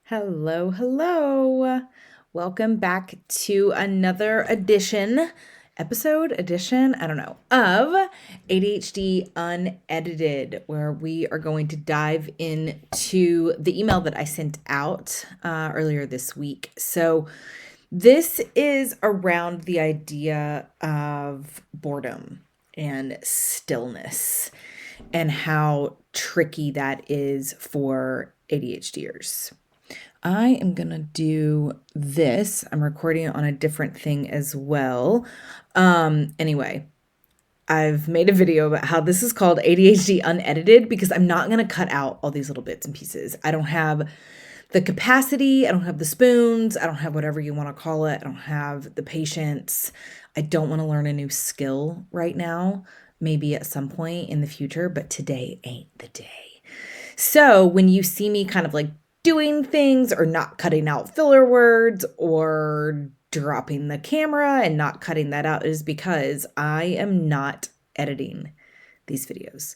Hello, hello. Welcome back to another edition, I don't know, of ADHD Unedited, where we are going to dive into the email that I sent out earlier this week. So, this is around the idea of boredom and stillness and how tricky that is for ADHDers. I am going to do this. I'm recording it on a different thing as well. Anyway, I've made a video about how this is called ADHD Unedited because I'm not going to cut out all these little bits and pieces. I don't have the capacity. I don't have the spoons. I don't have whatever you want to call it. I don't have the patience. I don't want to learn a new skill right now, maybe at some point in the future, but today ain't the day. So when you see me kind of like doing things or not cutting out filler words or dropping the camera and not cutting that out, is because I am not editing these videos,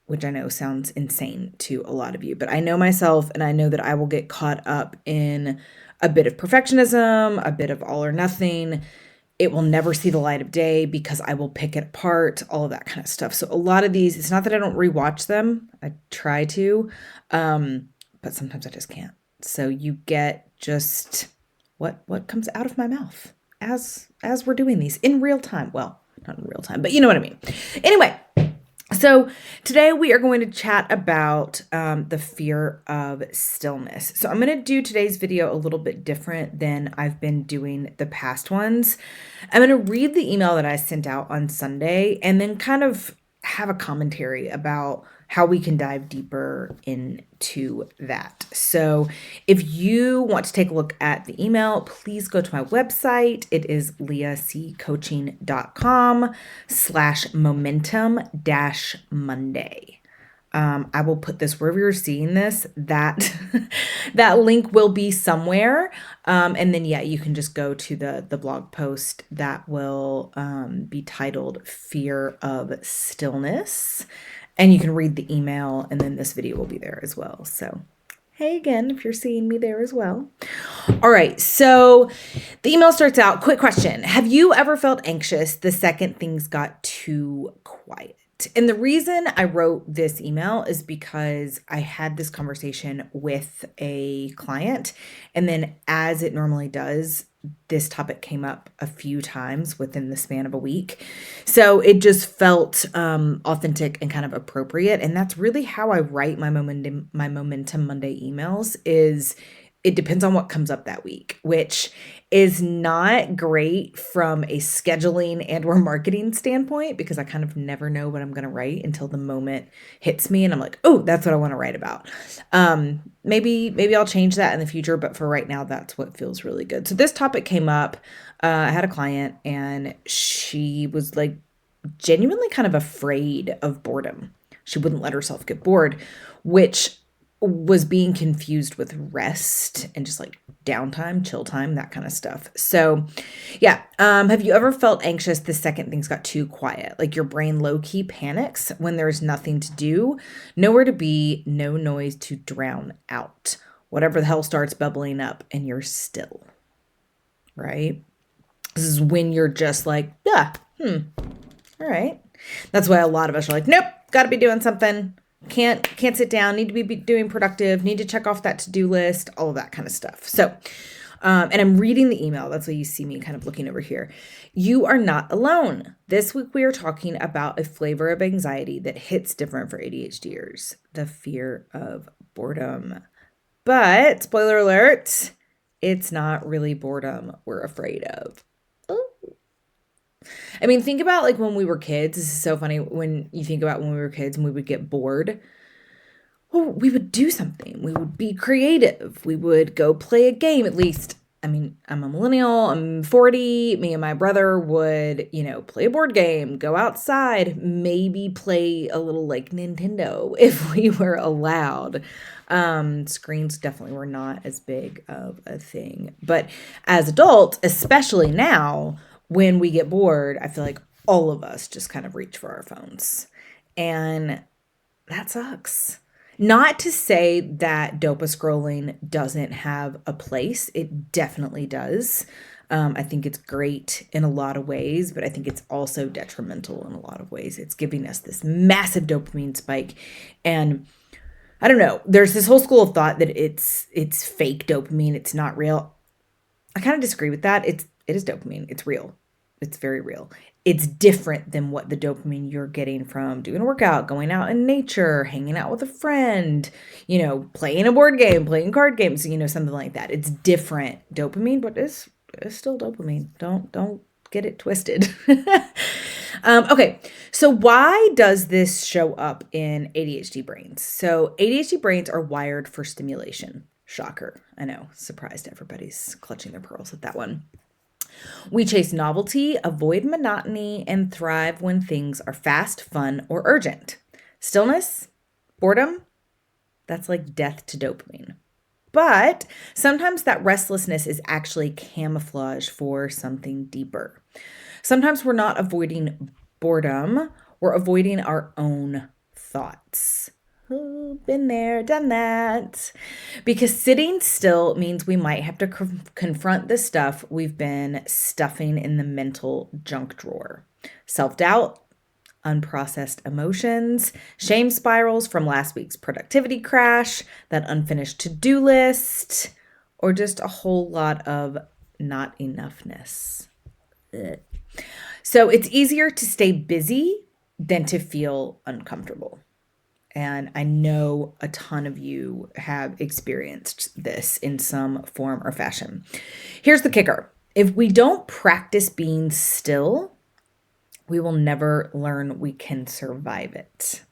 which I know sounds insane to a lot of you, but I know myself and I know that I will get caught up in a bit of perfectionism, a bit of all or nothing. It will never see the light of day because I will pick it apart, all of that kind of stuff. So a lot of these, it's not that I don't rewatch them. I try to, but sometimes I just can't. So you get just what comes out of my mouth as we're doing these in real time. Well, not in real time, but you know what I mean. Anyway, so today we are going to chat about the fear of stillness. So I'm going to do today's video a little bit different than I've been doing the past ones. I'm going to read the email that I sent out on Sunday and then kind of have a commentary about how we can dive deeper into that. So if you want to take a look at the email, please go to my website. It is leahccoaching.com/momentum-monday. I will put this wherever you're seeing this, that that link will be somewhere. And then, yeah, you can just go to the blog post that will be titled Fear of Stillness. And you can read the email, and then this video will be there as well. So, hey again, if you're seeing me there as well. All right, so the email starts out, quick question. Have you ever felt anxious the second things got too quiet? And the reason I wrote this email is because I had this conversation with a client, and then as it normally does, this topic came up a few times within the span of a week. So it just felt authentic and kind of appropriate. And that's really how I write my Momentum Monday emails. Is it depends on what comes up that week, which is not great from a scheduling and or marketing standpoint, because I kind of never know what I'm going to write until the moment hits me and I'm like, oh, that's what I want to write about. Maybe I'll change that in the future, but for right now, that's what feels really good. So this topic came up. I had a client and she was like genuinely kind of afraid of boredom. She wouldn't let herself get bored, which was being confused with rest and just like downtime, chill time, that kind of stuff. So yeah. Have you ever felt anxious the second things got too quiet? Like your brain low-key panics when there's nothing to do, nowhere to be, no noise to drown out. Whatever the hell starts bubbling up and you're still, right? This is when you're just like, yeah, all right. That's why a lot of us are like, nope, gotta be doing something. Can't sit down, need to be doing productive, need to check off that to-do list, all of that kind of stuff. So, and I'm reading the email. That's why you see me kind of looking over here. You are not alone. This week we are talking about a flavor of anxiety that hits different for ADHDers, the fear of boredom. But, spoiler alert, it's not really boredom we're afraid of. I mean, think about like when we were kids. This is so funny when you think about when we were kids and we would get bored. Well, we would do something. We would be creative. We would go play a game. At least, I mean, I'm a millennial. I'm 40. Me and my brother would, play a board game, go outside, maybe play a little like Nintendo if we were allowed. Screens definitely were not as big of a thing. But as adults, especially now, when we get bored, I feel like all of us just kind of reach for our phones. And that sucks. Not to say that dopa scrolling doesn't have a place. It definitely does. I think it's great in a lot of ways, but I think it's also detrimental in a lot of ways. It's giving us this massive dopamine spike. And I don't know, there's this whole school of thought that it's fake dopamine, it's not real. I kind of disagree with that. It is dopamine. It's real. It's very real. It's different than what the dopamine you're getting from doing a workout, going out in nature, hanging out with a friend, playing a board game, playing card games, something like that. It's different dopamine, but it's still dopamine. Don't get it twisted. Okay, so why does this show up in ADHD brains? So ADHD brains are wired for stimulation. Shocker. I know, surprised everybody's clutching their pearls at that one. We chase novelty, avoid monotony, and thrive when things are fast, fun, or urgent. Stillness, boredom, that's like death to dopamine. But sometimes that restlessness is actually camouflage for something deeper. Sometimes we're not avoiding boredom, we're avoiding our own thoughts. Oh, been there, done that. Because sitting still means we might have to confront the stuff we've been stuffing in the mental junk drawer. Self-doubt, unprocessed emotions, shame spirals from last week's productivity crash, that unfinished to-do list, or just a whole lot of not enoughness. Ugh. So it's easier to stay busy than to feel uncomfortable. And I know a ton of you have experienced this in some form or fashion. Here's the kicker. If we don't practice being still, we will never learn we can survive it.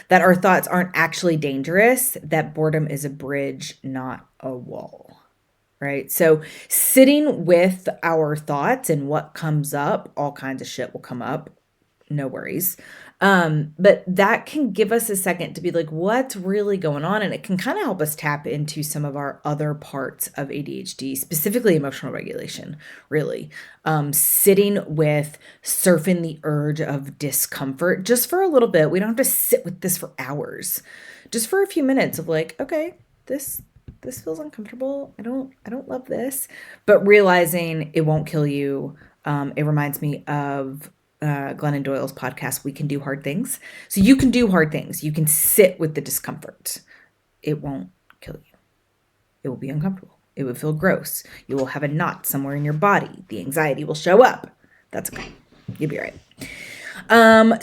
That our thoughts aren't actually dangerous, that boredom is a bridge, not a wall. Right? So sitting with our thoughts and what comes up, all kinds of shit will come up. No worries. But that can give us a second to be like, what's really going on? And it can kind of help us tap into some of our other parts of ADHD, specifically emotional regulation, really. Sitting with surfing the urge of discomfort just for a little bit. We don't have to sit with this for hours, just for a few minutes of like, okay, this feels uncomfortable. I don't love this, but realizing it won't kill you. It reminds me of Glennon Doyle's podcast, We Can Do Hard Things. So you can do hard things. You can sit with the discomfort. It won't kill you. It will be uncomfortable. It will feel gross. You will have a knot somewhere in your body. The anxiety will show up. That's okay. You'll be right.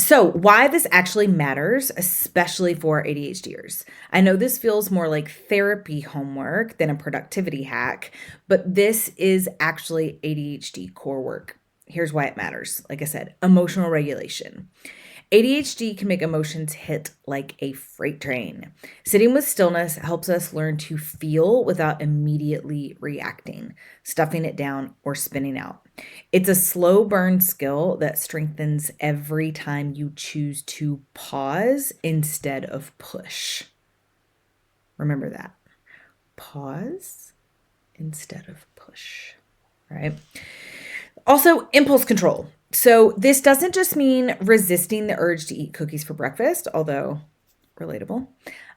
So why this actually matters, especially for ADHDers. I know this feels more like therapy homework than a productivity hack, but this is actually ADHD core work. Here's why it matters. Like I said, emotional regulation. ADHD can make emotions hit like a freight train. Sitting with stillness helps us learn to feel without immediately reacting, stuffing it down, or spinning out. It's a slow burn skill that strengthens every time you choose to pause instead of push. Remember that. Pause instead of push, right? Also, impulse control. So this doesn't just mean resisting the urge to eat cookies for breakfast, although relatable.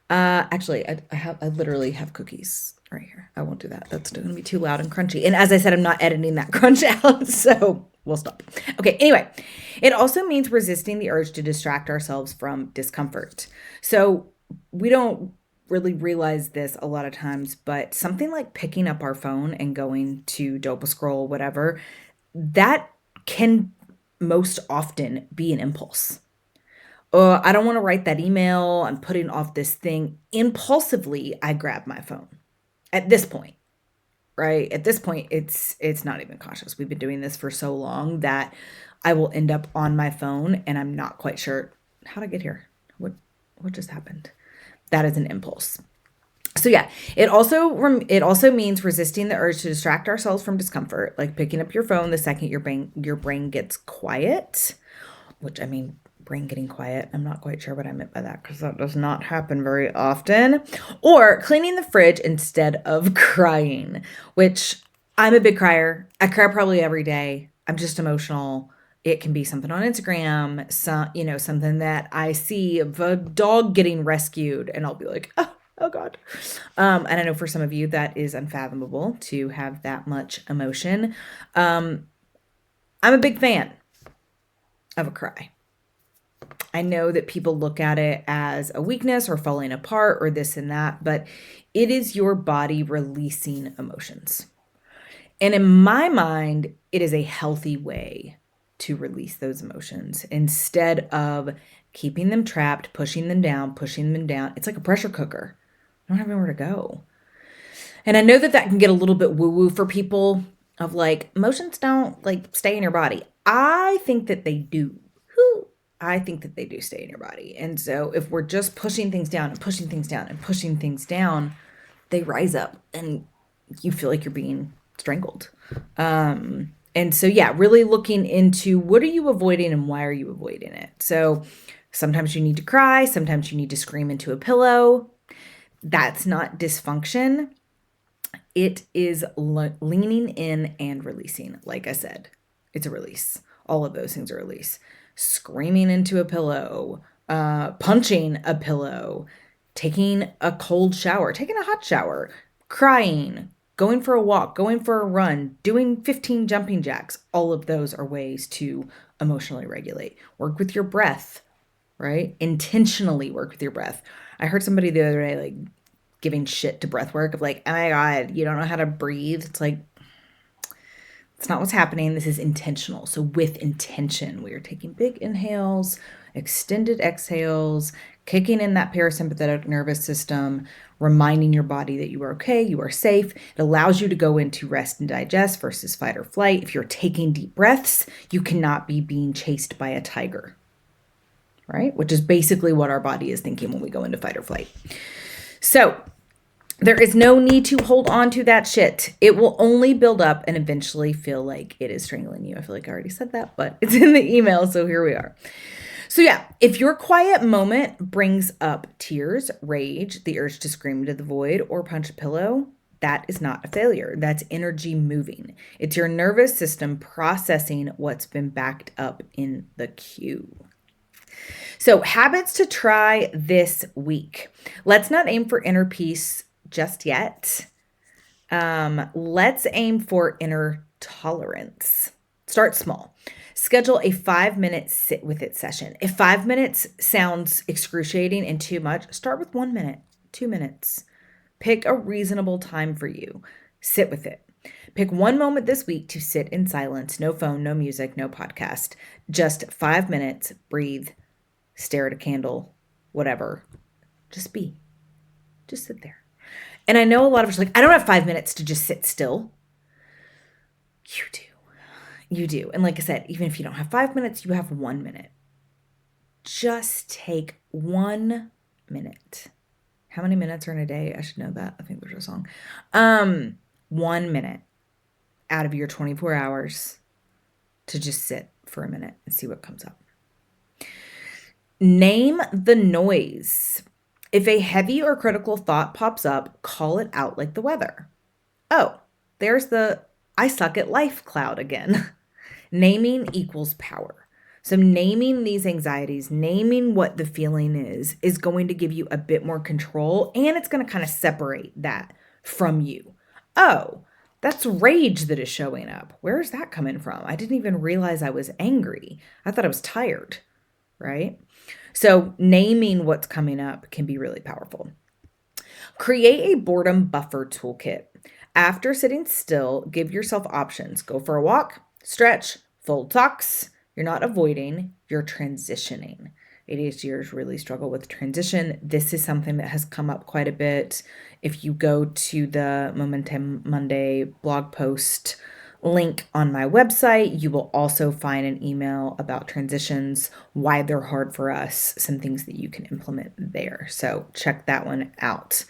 Actually, I literally have cookies right here. I won't do that. That's going to be too loud and crunchy. And as I said, I'm not editing that crunch out, so we'll stop. Okay, anyway, it also means resisting the urge to distract ourselves from discomfort. So we don't really realize this a lot of times, but something like picking up our phone and going to dopa scroll, whatever, that can most often be an impulse. I don't want to write that email. I'm putting off this thing. Impulsively, I grab my phone. At this point, right? At this point, it's not even conscious. We've been doing this for so long that I will end up on my phone and I'm not quite sure how to get here. What just happened? That is an impulse. So yeah, it also means resisting the urge to distract ourselves from discomfort, like picking up your phone the second your brain gets quiet, which I mean, brain getting quiet. I'm not quite sure what I meant by that because that does not happen very often. Or cleaning the fridge instead of crying, which I'm a big crier. I cry probably every day. I'm just emotional. It can be something on Instagram, something that I see of a dog getting rescued, and I'll be like, oh God. And I know for some of you that is unfathomable to have that much emotion. I'm a big fan of a cry. I know that people look at it as a weakness or falling apart or this and that, but it is your body releasing emotions. And in my mind, it is a healthy way to release those emotions instead of keeping them trapped, pushing them down, pushing them down. It's like a pressure cooker. I don't have anywhere to go. And I know that that can get a little bit woo-woo for people of like, emotions don't like stay in your body. I think that they do. I think that they do stay in your body. And so if we're just pushing things down and pushing things down and pushing things down, they rise up and you feel like you're being strangled. And so, yeah, really looking into what are you avoiding and why are you avoiding it? So sometimes you need to cry. Sometimes you need to scream into a pillow. That's not dysfunction. It is leaning in and releasing. Like I said, it's a release. All of those things are a release. Screaming into a pillow, punching a pillow, taking a cold shower, taking a hot shower, crying, going for a walk, going for a run, doing 15 jumping jacks. All of those are ways to emotionally regulate. Work with your breath, right? Intentionally work with your breath. I heard somebody the other day, like, giving shit to breath work of like, oh my God, you don't know how to breathe. It's like, it's not what's happening. This is intentional. So with intention, we are taking big inhales, extended exhales, kicking in that parasympathetic nervous system, reminding your body that you are okay, you are safe. It allows you to go into rest and digest versus fight or flight. If you're taking deep breaths, you cannot be being chased by a tiger, right? Which is basically what our body is thinking when we go into fight or flight. So there is no need to hold on to that shit. It will only build up and eventually feel like it is strangling you. I feel like I already said that, but it's in the email, so here we are. So yeah, if your quiet moment brings up tears, rage, the urge to scream into the void, or punch a pillow, that is not a failure. That's energy moving. It's your nervous system processing what's been backed up in the queue. So habits to try this week. Let's not aim for inner peace just yet. Let's aim for inner tolerance. Start small. Schedule a 5-minute sit with it session. If 5 minutes sounds excruciating and too much, start with 1 minute, 2 minutes. Pick a reasonable time for you. Sit with it. Pick one moment this week to sit in silence. No phone, no music, no podcast. Just 5 minutes. Breathe. Stare at a candle. Whatever. Just be. Just sit there. And I know a lot of us are like, I don't have 5 minutes to just sit still. You do. You do. And like I said, even if you don't have 5 minutes, you have 1 minute. Just take 1 minute. How many minutes are in a day? I should know that. I think there's a song. 1 minute out of your 24 hours to just sit for a minute and see what comes up. Name the noise. If a heavy or critical thought pops up, call it out like the weather. Oh, there's the I suck at life cloud again. Naming equals power. So naming these anxieties, naming what the feeling is going to give you a bit more control, and it's going to kind of separate that from you. Oh, that's rage that is showing up. Where is that coming from? I didn't even realize I was angry. I thought I was tired, right? So naming what's coming up can be really powerful. Create a boredom buffer toolkit. After sitting still, give yourself options. Go for a walk, stretch, fold socks. You're not avoiding, you're transitioning. ADHDers really struggle with transition. This is something that has come up quite a bit. If you go to the Momentum Monday blog post link on my website, you will also find an email about transitions, why they're hard for us, some things that you can implement there. So check that one out.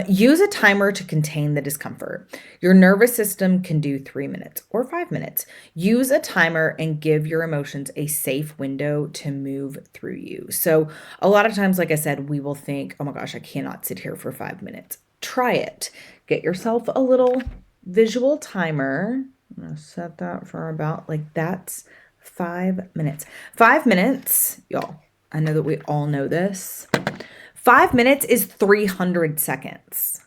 Use a timer to contain the discomfort. Your nervous system can do 3 minutes or 5 minutes. Use a timer and give your emotions a safe window to move through you. So a lot of times, like I said, we will think, oh my gosh, I cannot sit here for 5 minutes. Try it. Get yourself a little visual timer. I'm going to set that for about like that's 5 minutes. 5 minutes, y'all. I know that we all know this. 5 minutes is 300 seconds.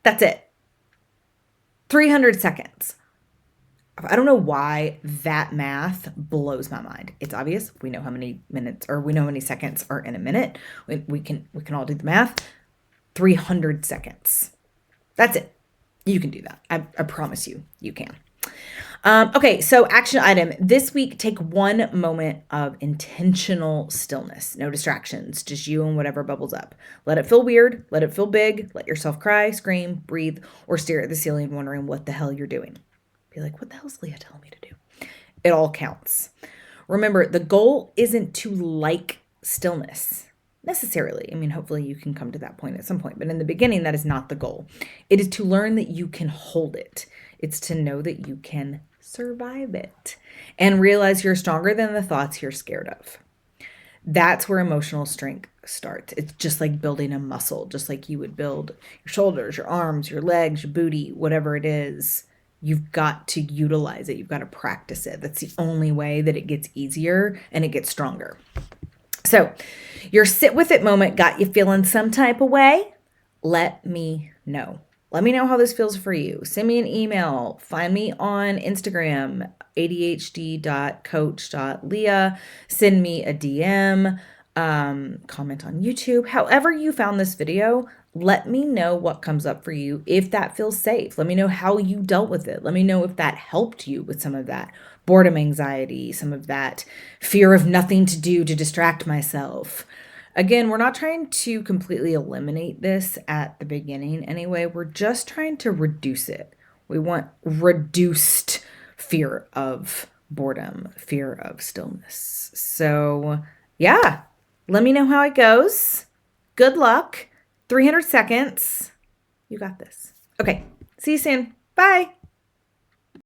That's it. 300 seconds. I don't know why that math blows my mind. It's obvious. We know how many minutes, or we know how many seconds are in a minute. We can all do the math. 300 seconds. That's it. You can do that. I promise you can. Okay, so action item. This week, take 1 moment of intentional stillness. No distractions, just you and whatever bubbles up. Let it feel weird. Let it feel big. Let yourself cry, scream, breathe, or stare at the ceiling wondering what the hell you're doing. Be like, what the hell's Leah telling me to do? It all counts. Remember, the goal isn't to like stillness necessarily. I mean, hopefully you can come to that point at some point, but in the beginning, that is not the goal. It is to learn that you can hold it. It's to know that you can survive it and realize you're stronger than the thoughts you're scared of. That's where emotional strength starts. It's just like building a muscle, just like you would build your shoulders, your arms, your legs, your booty, whatever it is. You've got to utilize it. You've got to practice it. That's the only way that it gets easier and it gets stronger. So your sit with it moment got you feeling some type of way? Let me know. Let me know how this feels for you. Send me an email. Find me on Instagram, adhd.coach.leah. Send me a DM. Comment on YouTube. However you found this video, let me know what comes up for you, if that feels safe. Let me know how you dealt with it. Let me know if that helped you with some of that boredom anxiety, some of that fear of nothing to do to distract myself. Again, we're not trying to completely eliminate this at the beginning anyway. We're just trying to reduce it. We want reduced fear of boredom, fear of stillness. So yeah, let me know how it goes. Good luck. 300 seconds. You got this. Okay. See you soon. Bye.